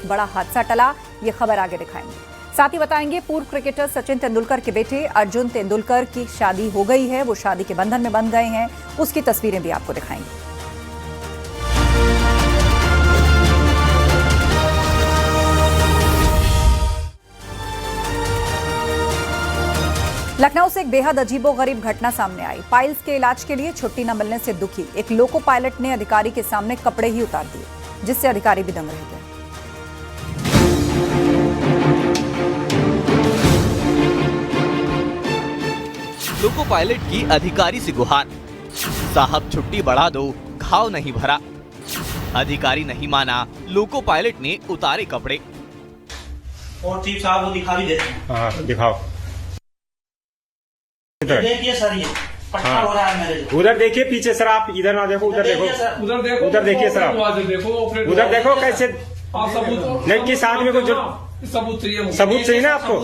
बड़ा हादसा टला, ये खबर आगे दिखाएंगे। साथ ही बताएंगे पूर्व क्रिकेटर सचिन तेंदुलकर के बेटे अर्जुन तेंदुलकर की शादी हो गई है, वो शादी के बंधन में बंध गए हैं, उसकी तस्वीरें भी आपको दिखाएंगे। लखनऊ से एक बेहद अजीबोगरीब घटना सामने आई। पाइल्स के इलाज के लिए छुट्टी न मिलने से दुखी एक लोको पायलट ने अधिकारी के सामने कपड़े ही उतार दिए, जिससे अधिकारी भी दंग रह गए। लोको पायलट की अधिकारी से गुहार, साहब छुट्टी बढ़ा दो, घाव नहीं भरा। अधिकारी नहीं माना, लोको पायलट ने उतारे कपड़े। और चीफ साहब वो दिखा भी देते हैं। हाँ दिखाओ। देखिए सर, ये पट्टा हो रहा है मेरे। उधर देखिए पीछे सर, आप इधर ना देखो, उधर देखो, उधर देखो, उधर देखिए सर, आप उधर देखो कैसे। नहीं कि साथ में कुछ सबूत चाहिए ना आपको।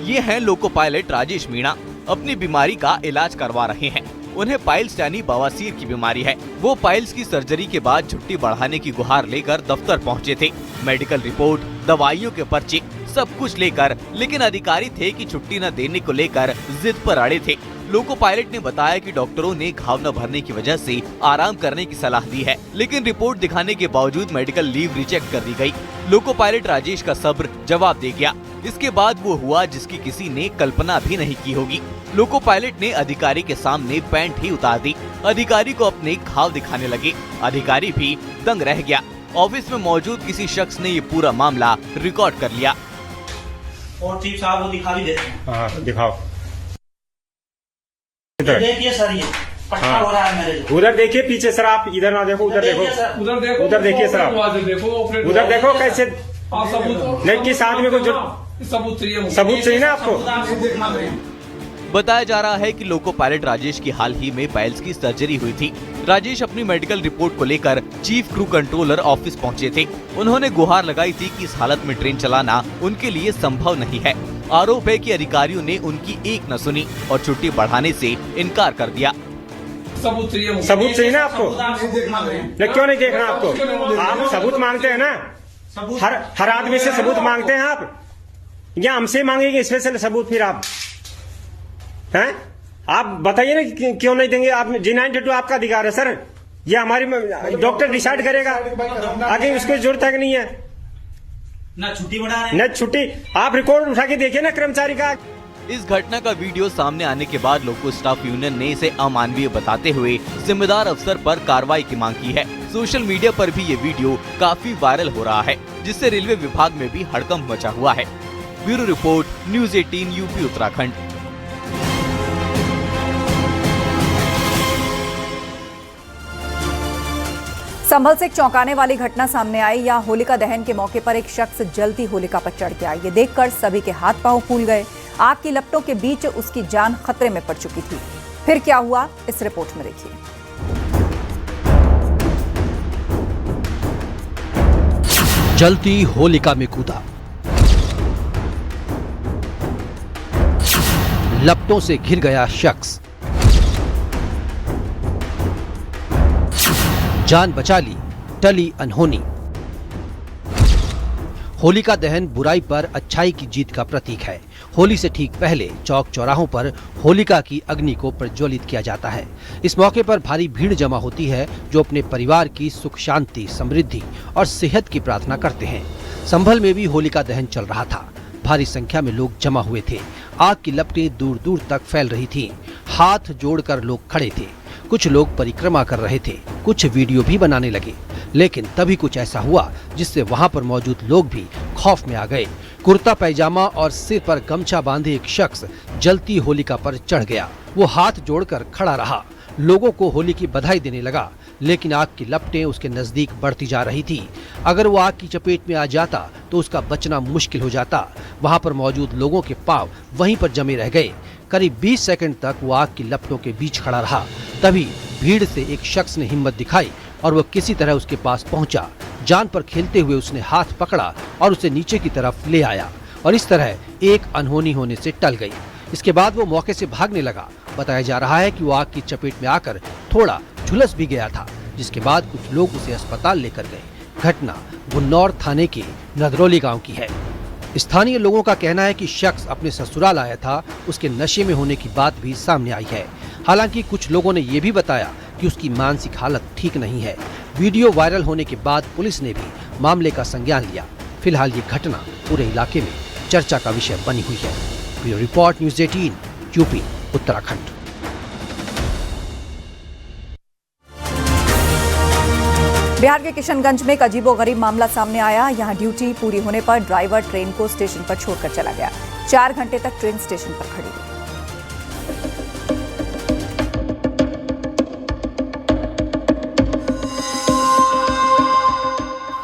ये हैं लोको पायलट राजेश मीणा, अपनी बीमारी का इलाज करवा रहे हैं। उन्हें पाइल्स यानी बवासीर की बीमारी है। वो पाइल्स की सर्जरी के बाद छुट्टी बढ़ाने की गुहार लेकर दफ्तर पहुंचे थे। मेडिकल रिपोर्ट, दवाइयों के पर्चे, सब कुछ लेकर, लेकिन अधिकारी थे कि छुट्टी न देने को लेकर जिद पर अड़े थे। लोको पायलट ने बताया कि डॉक्टरों ने घाव न भरने की वजह से आराम करने की सलाह दी है, लेकिन रिपोर्ट दिखाने के बावजूद मेडिकल लीव रिजेक्ट कर दी गई। लोको पायलट राजेश का सब्र जवाब दे गया। इसके बाद वो हुआ जिसकी किसी ने कल्पना भी नहीं की होगी। लोको पायलट ने अधिकारी के सामने पैंट ही उतार दी। अधिकारी को अपने घाव दिखाने लगे। अधिकारी भी दंग रह गया। ऑफिस में मौजूद किसी शख्स ने ये पूरा मामला रिकॉर्ड कर लिया। और चीफ साहब वो दिखा भी देते हैं। हाँ दिखाओ। देखिए सर, ये पट्टा हो रहा है मेरे। उधर देखिए पीछे सर, आप इधर ना देखो, उधर देखो, उधर देखिए सर, आप उधर देखो कैसे। नहीं कि साथ में कुछ सबूत चाहिए ना आपको। बताया जा रहा है कि लोको पायलट राजेश की हाल ही में पाइल्स की सर्जरी हुई थी। राजेश अपनी मेडिकल रिपोर्ट को लेकर चीफ क्रू कंट्रोलर ऑफिस पहुंचे थे। उन्होंने गुहार लगाई थी कि इस हालत में ट्रेन चलाना उनके लिए संभव नहीं है। आरोप है कि अधिकारियों ने उनकी एक न सुनी और छुट्टी बढ़ाने से इनकार कर दिया। सबूत चाहिए ना आपको। नहीं क्यों नहीं देखना आपको। आप सबूत मांगते हैं ना, हर आदमी से सबूत मांगते हैं आप, या हमसे मांगेंगे स्पेशल सबूत। फिर आप हैं, आप बताइए ना क्यों नहीं देंगे। आप G92 आपका अधिकार है सर, ये हमारी डॉक्टर डिसाइड करेगा। आगे उसको जरूरत है कि नहीं है ना छुट्टी बढ़ा रहे, न छुट्टी। आप रिकॉर्ड उठा के देखिए ना कर्मचारी का। इस घटना का वीडियो सामने आने के बाद लोको स्टाफ यूनियन ने इसे अमानवीय बताते हुए जिम्मेदार अफसर पर कार्रवाई की मांग की है। सोशल मीडिया पर भी ये वीडियो काफी वायरल हो रहा है, जिससे रेलवे विभाग में भी हड़कंप मचा हुआ है। Bureau report, news 18 UP Uttarakhand. Sambhal से एक चौंकाने वाली घटना सामने आई। यहाँ होलिका दहन के मौके पर एक शख्स जलती होलिका पर चढ़ गया। ये देखकर सभी के हाथ पांव फूल गए। आग की लपटों के बीच उसकी जान खतरे में पड़ चुकी थी। फिर क्या हुआ, इस रिपोर्ट में देखिए। जलती होलिका में कूदा, लपटों से घिर गया शख्स, जान बचा ली, टली अनहोनी। होलिका दहन बुराई पर अच्छाई की जीत का प्रतीक है। होली से ठीक पहले चौक चौराहों पर होलिका की अग्नि को प्रज्वलित किया जाता है। इस मौके पर भारी भीड़ जमा होती है, जो अपने परिवार की सुख शांति, समृद्धि और सेहत की प्रार्थना करते हैं। संभल में भी होलिका दहन चल रहा था। भारी संख्या में लोग जमा हुए थे। आग की लपटें दूर दूर तक फैल रही थीं। हाथ जोड़कर लोग खड़े थे। कुछ लोग परिक्रमा कर रहे थे, कुछ वीडियो भी बनाने लगे। लेकिन तभी कुछ ऐसा हुआ जिससे वहां पर मौजूद लोग भी खौफ में आ गए। कुर्ता पैजामा और सिर पर गमछा बांधे एक शख्स जलती होलिका पर चढ़ गया। वो हाथ जोड़कर खड़ा रहा, लोगों को होली की बधाई देने लगा, लेकिन आग की लपटें उसके नजदीक बढ़ती जा रही थी। अगर वो आग की चपेट में आ जाता तो उसका बचना मुश्किल हो जाता। वहां पर मौजूद लोगों के पांव वहीं पर जमे रह गए। करीब 20 सेकंड तक वो आग की लपटों के बीच खड़ा रहा। तभी भीड़ से एक शख्स ने हिम्मत दिखाई और वो किसी तरह उसके पास पहुंचा। जान पर खेलते हुए उसने हाथ पकड़ा और उसे नीचे की तरफ ले आया और इस तरह एक अनहोनी होने से टल गई। इसके बाद वो मौके से भागने लगा। बताया जा रहा है कि वो आग की चपेट में आकर थोड़ा झुलस भी गया था, जिसके बाद कुछ लोग उसे अस्पताल लेकर गए। घटना गुन्नौर थाने के नदरौली गांव की है। स्थानीय लोगों का कहना है कि शख्स अपने ससुराल आया था, उसके नशे में होने की बात भी सामने आई है। हालांकि कुछ लोगों ने ये भी बताया कि उसकी मानसिक हालत ठीक नहीं है। वीडियो वायरल होने के बाद पुलिस ने भी मामले का संज्ञान लिया। फिलहाल ये घटना पूरे इलाके में चर्चा का विषय बनी हुई है। Bureau report, news 18, UP, Uttarakhand. Bihar के किशनगंज में एक अजीबोगरीब मामला सामने आया। यहां ड्यूटी पूरी होने पर ड्राइवर ट्रेन को स्टेशन पर छोड़कर चला गया। 4 घंटे तक ट्रेन स्टेशन पर खड़ी रही।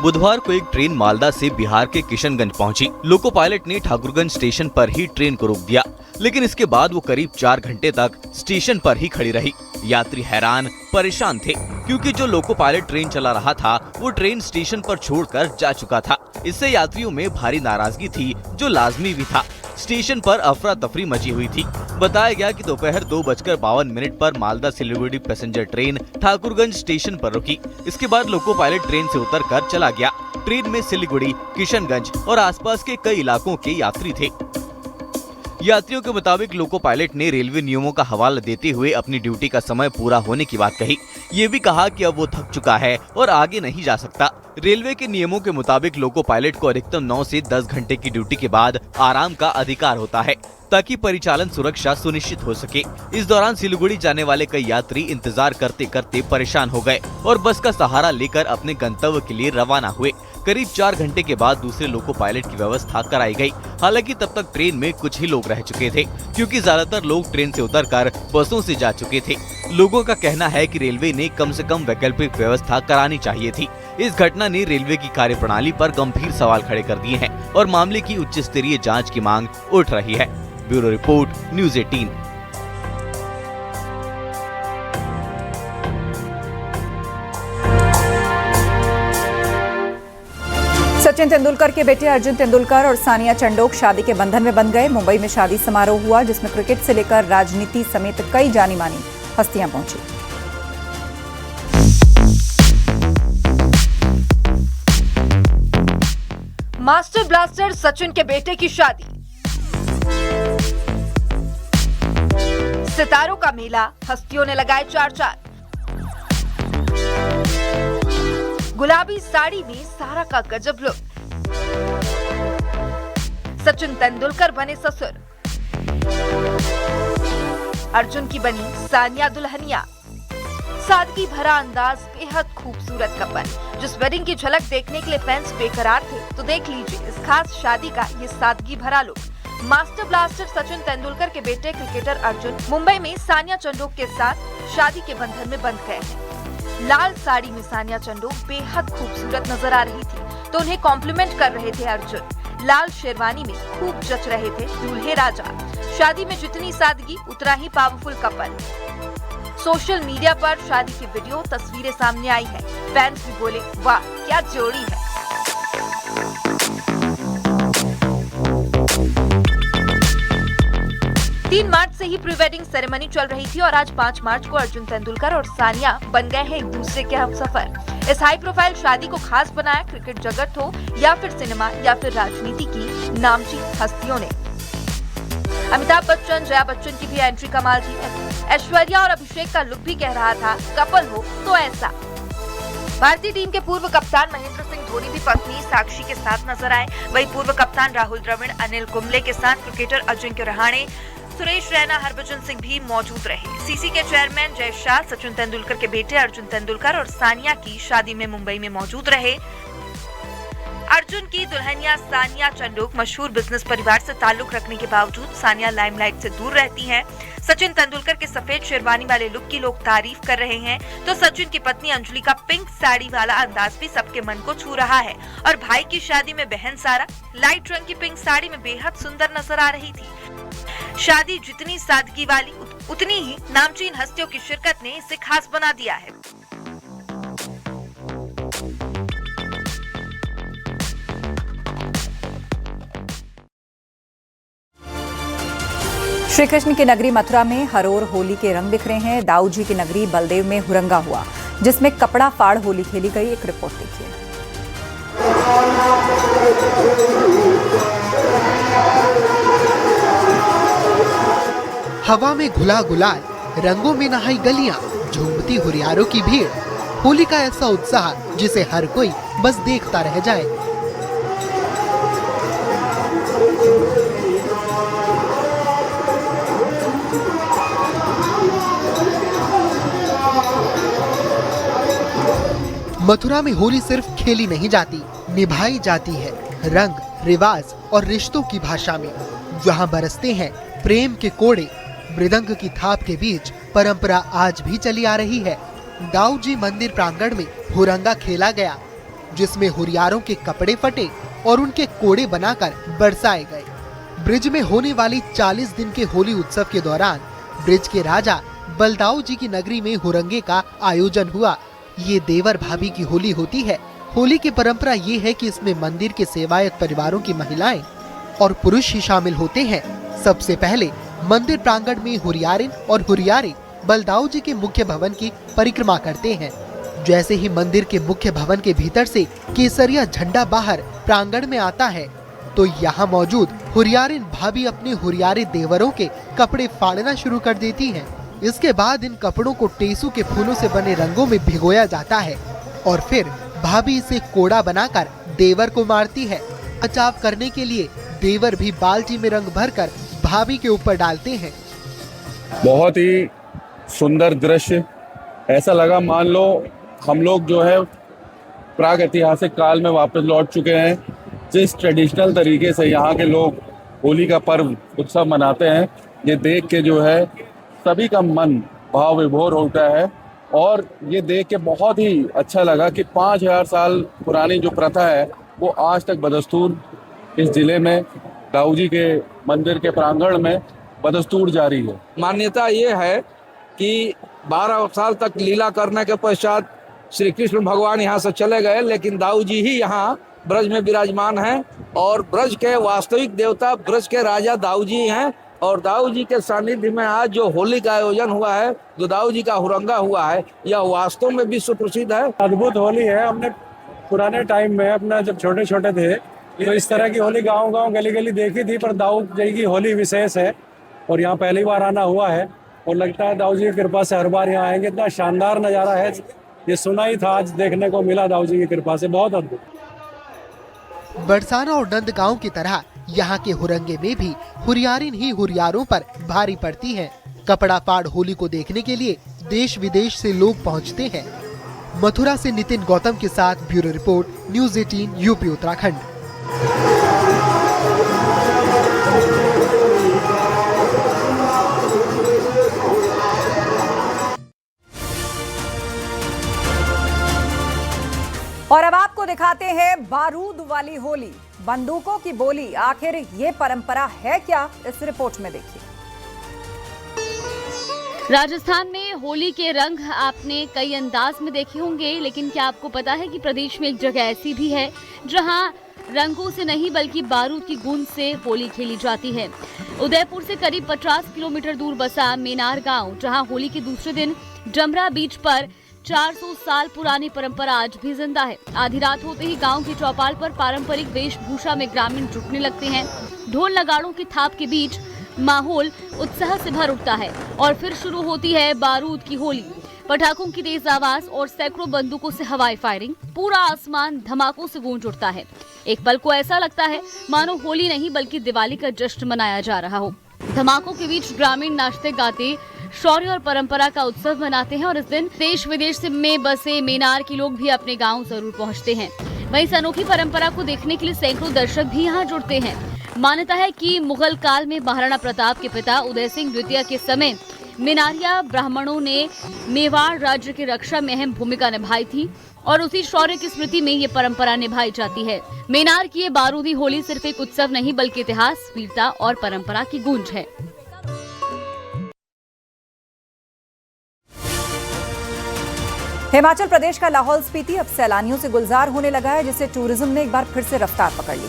बुधवार को एक ट्रेन मालदा से बिहार के किशनगंज पहुंची। लोको पायलट ने ठाकुरगंज स्टेशन पर ही ट्रेन को रोक दिया, लेकिन इसके बाद वो करीब 4 घंटे तक स्टेशन पर ही खड़ी रही। यात्री हैरान परेशान थे, क्योंकि जो लोको पायलट ट्रेन चला रहा था वो ट्रेन स्टेशन पर छोड़कर जा चुका था। इससे यात्रियों में भारी नाराजगी थी, जो लाजमी भी था। स्टेशन पर अफरा तफरी मची हुई थी। बताया गया कि दोपहर 2:52 पर Malda Siliguri passenger train Thakurganj station पर रुकी। इसके बाद लोको पायलट ट्रेन से उतरकर चला गया। ट्रेन में सिलीगुड़ी, किशनगंज और आसपास के कई इलाकों के यात्री थे। यात्रियों के मुताबिक लोको पायलट ने रेलवे नियमों का हवाला देते हुए अपनी ड्यूटी का समय पूरा होने की बात कही। ये भी कहा कि अब वो थक चुका है और आगे नहीं जा सकता। रेलवे के नियमों के मुताबिक लोको पायलट को अधिकतम 9 से 10 घंटे की ड्यूटी के बाद आराम का अधिकार होता है, ताकि परिचालन सुरक्षा सुनिश्चित हो सके। इस दौरान सिलीगुड़ी जाने वाले कई यात्री इंतजार करते करते परेशान हो गए और बस का सहारा लेकर अपने गंतव्य के लिए रवाना हुए। करीब 4 घंटे के बाद दूसरे लोको पायलट की व्यवस्था कराई गई। हालांकि तब तक ट्रेन में कुछ ही लोग रह चुके थे, क्योंकि ज्यादातर लोग ट्रेन से उतरकर बसों से जा चुके थे। लोगों का कहना है कि रेलवे ने कम से कम वैकल्पिक व्यवस्था करानी चाहिए थी। इस घटना ने रेलवे की कार्यप्रणाली पर गंभीर सवाल खड़े कर दिए हैं और मामले की उच्च स्तरीय जांच की मांग उठ रही है। Bureau report, news 18। Sachin Tendulkar के बेटे अर्जुन तेंदुलकर और सानिया चंडोक शादी के बंधन में बंध गए। मुंबई में शादी समारोह हुआ, जिसमें क्रिकेट से लेकर राजनीति समेत कई जानी मानी हस्तियां पहुंची। मास्टर ब्लास्टर सचिन के बेटे की शादी, सितारों का मेला, हस्तियों ने लगाए 4 गुलाबी साड़ी में सारा का गजब लुक। सचिन तेंदुलकर बने ससुर, अर्जुन की बनी सानिया दुल्हनिया। सादगी भरा अंदाज, बेहद खूबसूरत कपल। जिस वेडिंग की झलक देखने के लिए फैंस बेकरार थे, तो देख लीजिए इस खास शादी का ये सादगी भरा look. Master blaster Sachin Tendulkar के बेटे क्रिकेटर अर्जुन मुंबई में सानिया चंडोक के साथ शादी के बंधन में बंध गए हैं। लाल साड़ी में सानिया चंडोक बेहद खूबसूरत नजर आ रही थी, तो उन्हें कॉम्प्लीमेंट कर रहे थे अर्जुन। लाल शेरवानी में खूब जच रहे थे दूल्हे राजा। शादी में जितनी सादगी, उतना ही पावरफुल कपल। सोशल मीडिया पर शादी की वीडियो, तस्वीरें सामने आई है। फैंस भी बोले, वाह क्या जोड़ी है। तीन मार्च से ही प्री वेडिंग सेरेमनी चल रही थी और आज 5 मार्च को अर्जुन तेंदुलकर और सानिया बन गए हैं एक दूसरे के हमसफर। इस हाई प्रोफाइल शादी को खास बनाया क्रिकेट जगत हो या फिर सिनेमा या फिर राजनीति की नामचीन हस्तियों ने। अमिताभ बच्चन, जया बच्चन की भी एंट्री कमाल थी। ऐश्वर्या और अभिषेक का लुक भी कह रहा था, कपल हो तो ऐसा। भारतीय टीम के पूर्व कप्तान महेंद्र सिंह धोनी भी पत्नी साक्षी के साथ नजर आए। वहीं पूर्व कप्तान राहुल द्रविड़, अनिल कुंबले के साथ क्रिकेटर अजिंक्य रहाणे, सुरेश रैना, हरभजन सिंह भी मौजूद रहे। सीसी के चेयरमैन जय शाह, सचिन तेंदुलकर के बेटे अर्जुन तेंदुलकर और सानिया की शादी में मुंबई में मौजूद रहे। अर्जुन की दुल्हनिया सानिया चंडोक मशहूर बिजनेस परिवार से ताल्लुक रखने के बावजूद सानिया लाइमलाइट से दूर रहती हैं। सचिन तेंदुलकर के सफेद शेरवानी वाले लुक की लोग तारीफ कर रहे हैं, तो सचिन की पत्नी अंजलि का पिंक साड़ी वाला अंदाज भी सबके मन को छू रहा है। और भाई की शादी में बहन सारा लाइट रंग की पिंक साड़ी में बेहद सुंदर नजर आ रही थी। शादी जितनी सादगी वाली, उतनी ही नामचीन हस्तियों की शिरकत ने इसे खास बना दिया है। श्री कृष्ण की नगरी मथुरा में हर ओर होली के रंग बिखरे हैं। दाऊ जी की नगरी बलदेव में हुरंगा हुआ, जिसमें कपड़ा फाड़ होली खेली गई। एक रिपोर्ट देखिए। हवा में घुला गुलाल, रंगों में नहाई गलियां, झूमती हुरियारों की भीड़, होली का ऐसा उत्साह जिसे हर कोई बस देखता रह जाए। मथुरा में होली सिर्फ खेली नहीं जाती, निभाई जाती है रंग, रिवाज और रिश्तों की भाषा में। जहां बरसते हैं प्रेम के कोड़े, मृदंग की थाप के बीच परंपरा आज भी चली आ रही है। दाऊ जी मंदिर प्रांगण में हुरंगा खेला गया, जिसमें हुरियारों के कपड़े फटे और उनके कोड़े बनाकर बरसाए गए। ब्रिज में होने वाली 40 दिन के होली उत्सव के दौरान ब्रिज के राजा बलदाऊ जी की नगरी में हुरंगे का आयोजन हुआ। ये देवर भाभी की होली होती है। होली की परंपरा ये है कि इसमें मंदिर के सेवायत परिवारों की महिलाएं और पुरुष ही शामिल होते हैं। सबसे पहले मंदिर प्रांगण में हुरियारिन और हुरियारे बलदाऊ जी के मुख्य भवन की परिक्रमा करते हैं। जैसे ही मंदिर के मुख्य भवन के भीतर से केसरिया झंडा बाहर प्रांगण में आता है, तो यहाँ मौजूद हुरियारिन भाभी अपने हुरियारे देवरों के कपड़े फाड़ना शुरू कर देती हैं। इसके बाद इन कपड़ों को टेसू के फूलों से बने रंगों में भिगोया जाता है और फिर भाभी इसे कोड़ा बनाकर देवर को मारती है। बचाव करने के लिए देवर भी बाल्टी में रंग भरकर भाभी के ऊपर डालते हैं। बहुत ही सुंदर दृश्य, ऐसा लगा मान लो हम लोग जो है प्राग ऐतिहासिक काल में वापस लौट चुके हैं। जिस ट्रेडिशनल तरीके से यहाँ के लोग होली का पर्व उत्सव मनाते हैं, ये देख के जो है सभी का मन भाव विभोर होता है। और ये देख के बहुत ही अच्छा लगा कि 5000 साल पुरानी जो प्रथा है वो आज तक बदस्तूर इस जिले में दाऊ जी के मंदिर के प्रांगण में बदस्तूर जारी है। मान्यता ये है कि 12 साल तक लीला करने के पश्चात श्री कृष्ण भगवान यहाँ से चले गए, लेकिन दाऊ जी ही यहाँ ब्रज में विराजमान हैं और ब्रज के वास्तविक देवता, ब्रज के राजा दाऊ जी हैं। और दाऊ जी के सानिध्य में आज जो होली का आयोजन हुआ है, जो दाऊ जी का हुरंगा हुआ है, यह वास्तव में विश्व प्रसिद्ध है। अद्भुत होली है। हमने पुराने टाइम में अपना जब छोटे छोटे थे तो इस तरह की होली गांव गली गली देखी थी, पर दाऊ जी की होली विशेष है और यहाँ पहली बार आना हुआ है और लगता है दाऊ जी की कृपा से हर बार यहाँ आएंगे। इतना शानदार नज़ारा है, ये सुना ही था, आज देखने को मिला दाऊ जी की कृपा से, बहुत अद्भुत। बरसाना और नंदगांव की तरह यहाँ के हुरंगे में भी हुरियारिन ही हुरियारों पर भारी पड़ती हैं। कपड़ा फाड़ होली को देखने के लिए देश विदेश से लोग पहुँचते हैं। मथुरा से नितिन गौतम के साथ bureau report, news 18 UP Uttarakhand. और अब आपको दिखाते हैं बारूद वाली होली, बंदूकों की बोली। आखिर ये परंपरा है क्या, इस रिपोर्ट में देखिए। राजस्थान में होली के रंग आपने कई अंदाज में देखे होंगे, लेकिन क्या आपको पता है कि प्रदेश में एक जगह ऐसी भी है जहां रंगों से नहीं बल्कि बारूद की गूंज से होली खेली जाती है। उदयपुर से करीब 50 किलोमीटर दूर बसा मेनार गांव, जहां होली के दूसरे दिन डमरा बीच पर 400 साल पुरानी परंपरा आज भी जिंदा है। आधी रात होते ही गांव की चौपाल पर पारंपरिक वेशभूषा में ग्रामीण जुटने लगते हैं। ढोल नगाड़ों की थाप के बीच माहौल उत्साह से भर उठता है और फिर शुरू होती है बारूद की होली। पटाखों की तेज आवाज और सैकड़ों बंदूकों से हवाई फायरिंग, पूरा आसमान धमाकों से गूंज उठता है। एक पल को ऐसा लगता है मानो होली नहीं बल्कि दिवाली का जश्न मनाया जा रहा हो। धमाकों के बीच ग्रामीण नाचते गाते शौर्य और परंपरा का उत्सव मनाते हैं और इस दिन देश विदेश में बसे मेनार के लोग भी अपने गांव जरूर पहुंचते हैं। वहीं इस अनोखी परंपरा को देखने के लिए सैकड़ों दर्शक भी यहां जुड़ते हैं। मान्यता है कि मुगल काल में महाराणा प्रताप के पिता उदय सिंह द्वितीय के समय मेनारिया ब्राह्मणों ने मेवाड़ राज्य की रक्षा में अहम भूमिका निभाई थी और उसी शौर्य की स्मृति में ये परंपरा निभाई जाती है। मेनार की ये बारूदी होली सिर्फ एक उत्सव नहीं बल्कि इतिहास, वीरता और परंपरा की गूंज है। हिमाचल प्रदेश का लाहौल स्पीति अब सैलानियों से गुलजार होने लगा है, जिससे टूरिज्म ने एक बार फिर से रफ्तार पकड़ ली।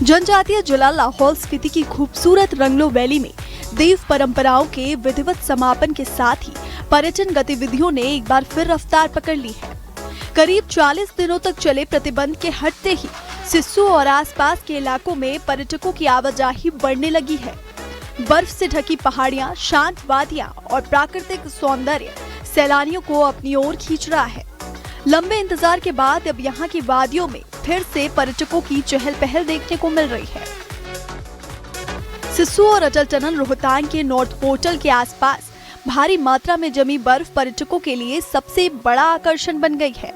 जनजातीय जिला लाहौल स्पीति की खूबसूरत रंगलो वैली में देव परंपराओं के विधिवत समापन के साथ ही पर्यटन गतिविधियों ने एक बार फिर रफ्तार पकड़ ली है। करीब 40 दिनों तक चले प्रतिबंध के हटते ही सिस्सू और आसपास के इलाकों में पर्यटकों की आवाजाही बढ़ने लगी है। बर्फ से ढकी पहाड़ियां, शांत वादियां और प्राकृतिक सौंदर्य सैलानियों को अपनी ओर खींच रहा है। लंबे इंतजार के बाद अब यहाँ की वादियों में फिर से पर्यटकों की चहल पहल देखने को मिल रही है। सिस्सू और अटल टनल रोहतांग के नॉर्थ पोर्टल के आसपास भारी मात्रा में जमी बर्फ पर्यटकों के लिए सबसे बड़ा आकर्षण बन गई है।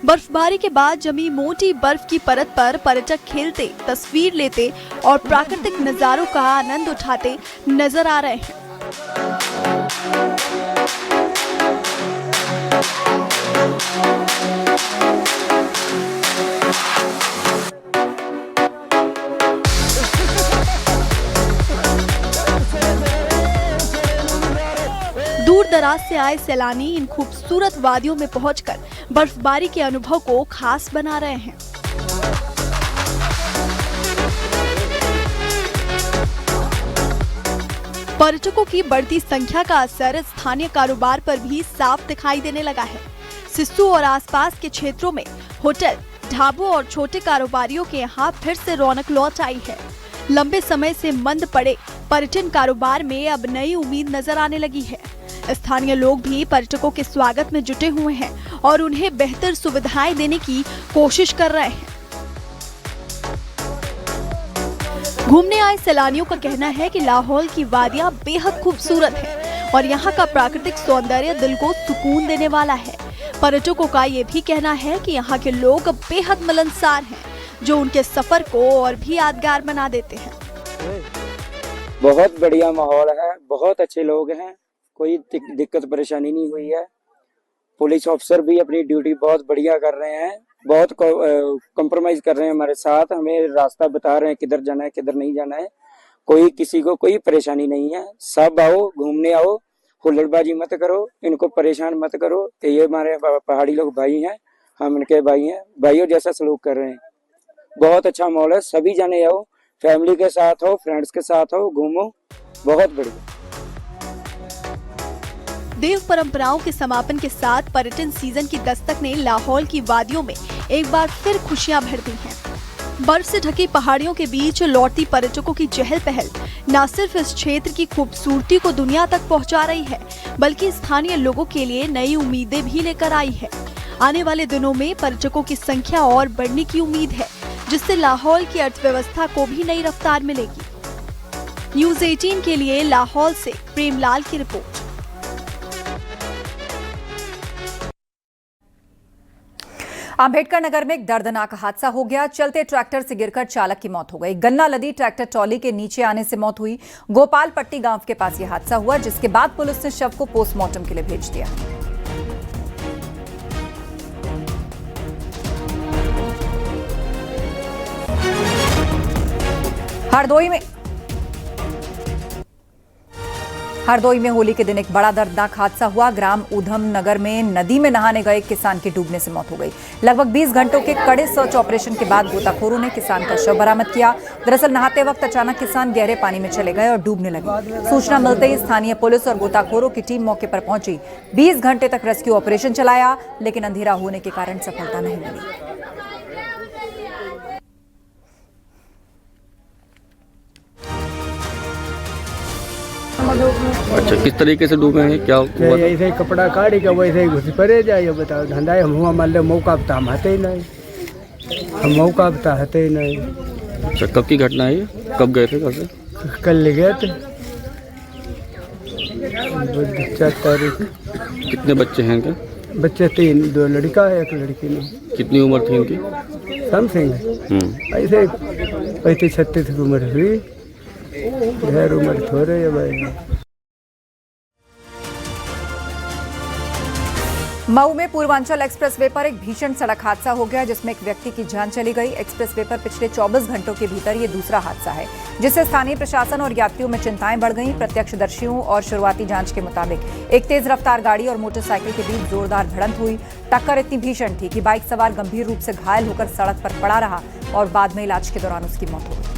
बर्फबारी के बाद जमी मोटी बर्फ की परत पर पर्यटक खेलते, तस्वीर लेते और प्राकृतिक नजारों का आनंद उठाते नजर आ रहे हैं। दूर दराज से आए सैलानी इन खूबसूरत वादियों में पहुंचकर बर्फबारी के अनुभव को खास बना रहे हैं। पर्यटकों की बढ़ती संख्या का असर स्थानीय कारोबार पर भी साफ दिखाई देने लगा है। सिस्सू और आसपास के क्षेत्रों में होटल, ढाबों और छोटे कारोबारियों के यहाँ फिर से रौनक लौट आई है। लंबे समय से मंद पड़े पर्यटन कारोबार में अब नई उम्मीद नजर आने लगी है। स्थानीय लोग भी पर्यटकों के स्वागत में जुटे हुए हैं और उन्हें बेहतर सुविधाएं देने की कोशिश कर रहे हैं। घूमने आए सैलानियों का कहना है कि लाहौल की वादियां बेहद खूबसूरत है और यहाँ का प्राकृतिक सौंदर्य दिल को सुकून देने वाला है। पर्यटकों का ये भी कहना है कि यहाँ के लोग बेहद मिलनसार हैं, जो उनके सफर को और भी यादगार बना देते हैं। बहुत बढ़िया माहौल है, बहुत अच्छे लोग हैं, कोई दिक्कत परेशानी नहीं हुई है। पुलिस ऑफिसर भी अपनी ड्यूटी बहुत बढ़िया कर रहे हैं, बहुत कॉम्प्रोमाइज कर रहे हैं हमारे साथ, हमें रास्ता बता रहे हैं किधर जाना है किधर नहीं जाना है। कोई किसी को कोई परेशानी नहीं है। सब आओ, घूमने आओ, हुल्लड़बाजी मत करो, इनको परेशान मत करो। ये हमारे पहाड़ी लोग भाई हैं, हम इनके भाई हैं, भाइयों जैसा सलूक कर रहे हैं। बहुत अच्छा माहौल है, सभी जाने आओ, फैमिली के साथ हो, फ्रेंड्स के साथ हो, घूमो, बहुत बढ़िया। देव परंपराओं के समापन के साथ पर्यटन सीजन की दस्तक ने लाहौल की वादियों में एक बार फिर खुशियां भर दी हैं। बर्फ से ढकी पहाड़ियों के बीच लौटती पर्यटकों की चहल पहल न सिर्फ इस क्षेत्र की खूबसूरती को दुनिया तक पहुंचा रही है, बल्कि स्थानीय लोगों के लिए नई उम्मीदें भी लेकर आई है। आने वाले दिनों में पर्यटकों की संख्या और बढ़ने की उम्मीद है, जिससे लाहौल की अर्थव्यवस्था को भी नई रफ्तार मिलेगी। न्यूज़ 18 के लिए लाहौल से प्रेमलाल की रिपोर्ट। अम्बेडकर नगर में एक दर्दनाक हादसा हो गया। चलते ट्रैक्टर से गिरकर चालक की मौत हो गई। गन्ना लदी ट्रैक्टर ट्रॉली के नीचे आने से मौत हुई। गोपाल पट्टी गांव के पास यह हादसा हुआ, जिसके बाद पुलिस ने शव को पोस्टमार्टम के लिए भेज दिया। हरदोई में होली के दिन एक बड़ा दर्दनाक हादसा हुआ। ग्राम ऊधम नगर में नदी में नहाने गए किसान की डूबने से मौत हो गई। लगभग 20 घंटों के कड़े सर्च ऑपरेशन के बाद गोताखोरों ने किसान का शव बरामद किया। दरअसल नहाते वक्त अचानक किसान गहरे पानी में चले गए और डूबने लगे। सूचना मिलते ही स्थानीय पुलिस और गोताखोरों की टीम मौके पर पहुंची। 20 घंटे तक रेस्क्यू ऑपरेशन चलाया, लेकिन अंधेरा होने के कारण सफलता नहीं मिली। अच्छा, किस तरीके से डूबे हैं, क्या हुआ? ऐसे कपड़ा काढ़ी का वैसे ही घुस पड़े जाए। बताओ धंधा हम हुआ मान लो मौका बता हम हते ही नहीं, हम मौका बता हते ही नहीं। अच्छा, कब की घटना है ये? कब गए थे घर से? कल ले गए थे 4 तारीख। कितने बच्चे हैं इनके? बच्चे 3, 2 लड़का है 1 लड़की नहीं। कितनी उम्र थी इनकी? समथिंग ऐसे 35-36 की उम्र हुई, ढेर उम्र थोड़े है भाई। मऊ में पूर्वांचल एक्सप्रेसवे पर एक भीषण सड़क हादसा हो गया, जिसमें एक व्यक्ति की जान चली गई। एक्सप्रेसवे पर पिछले 24 घंटों के भीतर ये दूसरा हादसा है, जिससे स्थानीय प्रशासन और यात्रियों में चिंताएं बढ़ गईं। प्रत्यक्षदर्शियों और शुरुआती जांच के मुताबिक एक तेज रफ्तार गाड़ी और मोटरसाइकिल के बीच जोरदार भिड़ंत हुई। टक्कर इतनी भीषण थी कि बाइक सवार गंभीर रूप से घायल होकर सड़क पर पड़ा रहा और बाद में इलाज के दौरान उसकी मौत हो गई।